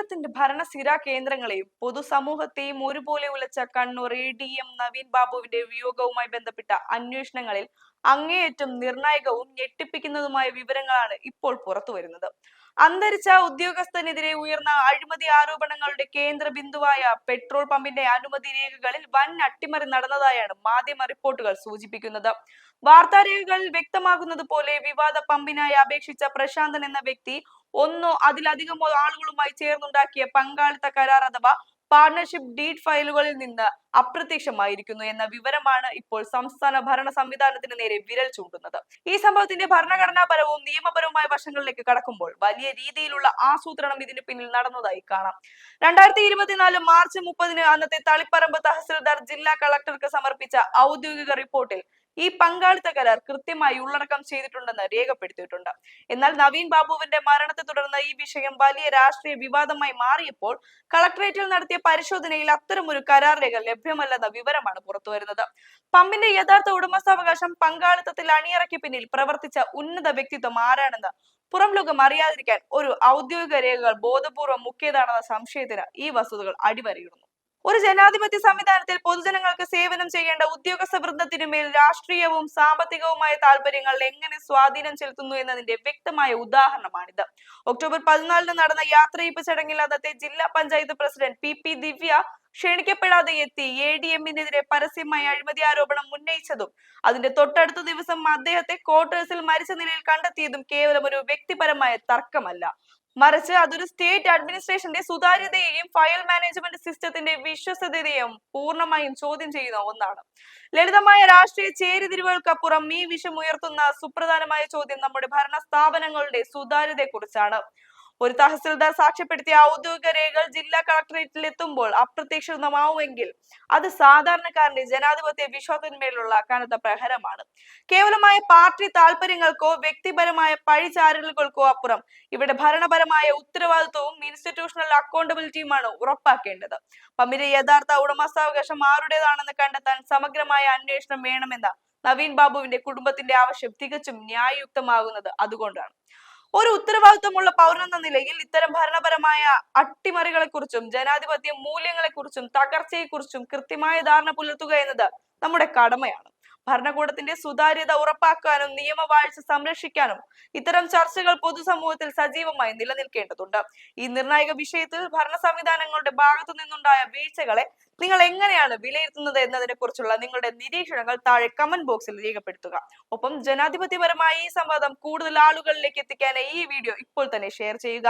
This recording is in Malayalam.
കേരളത്തിന്റെ ഭരണസിരാ കേന്ദ്രങ്ങളെയും പൊതുസമൂഹത്തെയും ഒരുപോലെ ഉലച്ച കണ്ണൂർ ADM നവീൻ ബാബുവിന്റെ വിയോഗവുമായി ബന്ധപ്പെട്ട അന്വേഷണങ്ങളിൽ അങ്ങേയറ്റം നിർണായകവും ഞെട്ടിപ്പിക്കുന്നതുമായ വിവരങ്ങളാണ് ഇപ്പോൾ പുറത്തുവരുന്നത്. അന്തരിച്ച ഉദ്യോഗസ്ഥനെതിരെ ഉയർന്ന അഴിമതി ആരോപണങ്ങളുടെ കേന്ദ്ര ബിന്ദുവായ പെട്രോൾ പമ്പിന്റെ അനുമതി രേഖകളിൽ വൻ അട്ടിമറി നടന്നതായാണ് മാധ്യമ റിപ്പോർട്ടുകൾ സൂചിപ്പിക്കുന്നത്. വാർത്താരേഖകളിൽ വ്യക്തമാകുന്നത് പോലെ വിവാദ പമ്പിനായി അപേക്ഷിച്ച പ്രശാന്തൻ എന്ന വ്യക്തി ഒന്നോ അതിലധികമോ ആളുകളുമായി ചേർന്നുണ്ടാക്കിയ പങ്കാളിത്ത കരാർ അഥവാ പാർട്ണർഷിപ്പ് ഡീഡ് ഫയലുകളിൽ നിന്ന് അപ്രത്യക്ഷമായിരിക്കുന്നു എന്ന വിവരമാണ് ഇപ്പോൾ സംസ്ഥാന ഭരണ സംവിധാനത്തിന് നേരെ വിരൽ ചൂണ്ടുന്നത്. ഈ സംഭവത്തിന്റെ ഭരണഘടനാപരവും നിയമപരവുമായ വശങ്ങളിലേക്ക് കടക്കുമ്പോൾ വലിയ രീതിയിലുള്ള ആസൂത്രണം ഇതിന് പിന്നിൽ നടന്നതായി കാണാം. 2024 മാർച്ച് 30 അന്നത്തെ തളിപ്പറമ്പ് തഹസിൽദാർ ജില്ലാ കളക്ടർക്ക് സമർപ്പിച്ച ഔദ്യോഗിക റിപ്പോർട്ടിൽ ഈ പങ്കാളിത്ത കരാർ കൃത്യമായി ഉള്ളടക്കം ചെയ്തിട്ടുണ്ടെന്ന് രേഖപ്പെടുത്തിയിട്ടുണ്ട്. എന്നാൽ നവീൻ ബാബുവിന്റെ മരണത്തെ തുടർന്ന് ഈ വിഷയം വലിയ രാഷ്ട്രീയ വിവാദമായി മാറിയപ്പോൾ കളക്ടറേറ്റിൽ നടത്തിയ പരിശോധനയിൽ അത്തരമൊരു കരാർ രേഖ ലഭ്യമല്ലെന്ന വിവരമാണ് പുറത്തുവരുന്നത്. പമ്പിന്റെ യഥാർത്ഥ ഉടമസ്ഥാവകാശം പങ്കാളിത്തത്തിൽ അണിയറയ്ക്ക് പിന്നിൽ പ്രവർത്തിച്ച ഉന്നത വ്യക്തിത്വം ആരാണെന്ന് പുറം ലോകം അറിയാതിരിക്കാൻ ഒരു ഔദ്യോഗിക രേഖകൾ ബോധപൂർവം മുക്കിയതാണെന്ന സംശയത്തിന് ഈ വസ്തുതകൾ അടിവരയിടുന്നു. ഒരു ജനാധിപത്യ സംവിധാനത്തിൽ പൊതുജനങ്ങൾക്ക് സേവനം ചെയ്യേണ്ട ഉദ്യോഗസ്ഥ വൃന്ദത്തിനുമേൽ രാഷ്ട്രീയവും സാമ്പത്തികവുമായ താല്പര്യങ്ങൾ എങ്ങനെ സ്വാധീനം ചെലുത്തുന്നു എന്നതിന്റെ വ്യക്തമായ ഉദാഹരണമാണിത്. ഒക്ടോബർ 14 നടന്ന യാത്രയയപ്പ് ചടങ്ങിൽ അന്നത്തെ ജില്ലാ പഞ്ചായത്ത് പ്രസിഡന്റ് PP ദിവ്യ ക്ഷണിക്കപ്പെടാതെ എത്തി ADM-നെതിരെ പരസ്യമായി അഴിമതി ആരോപണം ഉന്നയിച്ചതും അതിന്റെ തൊട്ടടുത്ത ദിവസം അദ്ദേഹത്തെ ക്വാർട്ടേഴ്സിൽ മരിച്ച നിലയിൽ കണ്ടെത്തിയതും കേവലം ഒരു വ്യക്തിപരമായ തർക്കമല്ല, മറിച്ച് അതൊരു സ്റ്റേറ്റ് അഡ്മിനിസ്ട്രേഷന്റെ സുതാര്യതയെയും ഫയൽ മാനേജ്മെന്റ് സിസ്റ്റത്തിന്റെ വിശ്വസതയെയും പൂർണ്ണമായും ചോദ്യം ചെയ്യുന്ന ഒന്നാണ്. ലളിതമായ രാഷ്ട്രീയ ചേരിതിരിവുകൾക്കപ്പുറം ഈ വിഷയം ഉയർത്തുന്ന സുപ്രധാനമായ ചോദ്യം നമ്മുടെ ഭരണ സ്ഥാപനങ്ങളുടെ സുതാര്യതയെ കുറിച്ചാണ്. ഒരു തഹസിൽദാർ സാക്ഷ്യപ്പെടുത്തിയ ഔദ്യോഗിക രേഖകൾ ജില്ലാ കളക്ടറേറ്റിൽ എത്തുമ്പോൾ അപ്രത്യക്ഷിതമാവുമെങ്കിൽ അത് സാധാരണക്കാരന്റെ ജനാധിപത്യ വിശ്വാസത്തിന്മേലുള്ള കനത്ത പ്രഹരമാണ്. കേവലമായ പാർട്ടി താല്പര്യങ്ങൾക്കോ വ്യക്തിപരമായ പഴിചാരലുകൾക്കോ അപ്പുറം ഇവിടെ ഭരണപരമായ ഉത്തരവാദിത്വവും ഇൻസ്റ്റിറ്റ്യൂഷണൽ അക്കൗണ്ടബിലിറ്റിയുമാണ് ഉറപ്പാക്കേണ്ടത്. പമ്പിന്റെ യഥാർത്ഥ ഉടമസ്ഥാവകാശം ആരുടേതാണെന്ന് കണ്ടെത്താൻ സമഗ്രമായ അന്വേഷണം വേണമെന്ന നവീൻ ബാബുവിന്റെ കുടുംബത്തിന്റെ ആവശ്യം തികച്ചും ന്യായയുക്തമാകുന്നത് അതുകൊണ്ടാണ്. ഒരു ഉത്തരവാദിത്വമുള്ള പൗരനെന്ന നിലയിൽ ഇത്തരം ഭരണപരമായ അട്ടിമറികളെക്കുറിച്ചും ജനാധിപത്യ മൂല്യങ്ങളെക്കുറിച്ചും തകർച്ചയെക്കുറിച്ചും കൃത്യമായ ധാരണ പുലർത്തുക എന്നത് നമ്മുടെ കടമയാണ്. ഭരണകൂടത്തിന്റെ സുതാര്യത ഉറപ്പാക്കാനും നിയമവാഴ്ച സംരക്ഷിക്കാനും ഇത്തരം ചർച്ചകൾ പൊതുസമൂഹത്തിൽ സജീവമായി നിലനിൽക്കേണ്ടതുണ്ട്. ഈ നിർണായക വിഷയത്തിൽ ഭരണ സംവിധാനങ്ങളുടെ ഭാഗത്തു നിന്നുണ്ടായ വീഴ്ചകളെ നിങ്ങൾ എങ്ങനെയാണ് വിലയിരുത്തുന്നത് എന്നതിനെ കുറിച്ചുള്ള നിങ്ങളുടെ നിരീക്ഷണങ്ങൾ താഴെ കമന്റ് ബോക്സിൽ രേഖപ്പെടുത്തുക. ഒപ്പം ജനാധിപത്യപരമായ ഈ സംവാദം കൂടുതൽ ആളുകളിലേക്ക് എത്തിക്കാൻ ഈ വീഡിയോ ഇപ്പോൾ തന്നെ ഷെയർ ചെയ്യുക.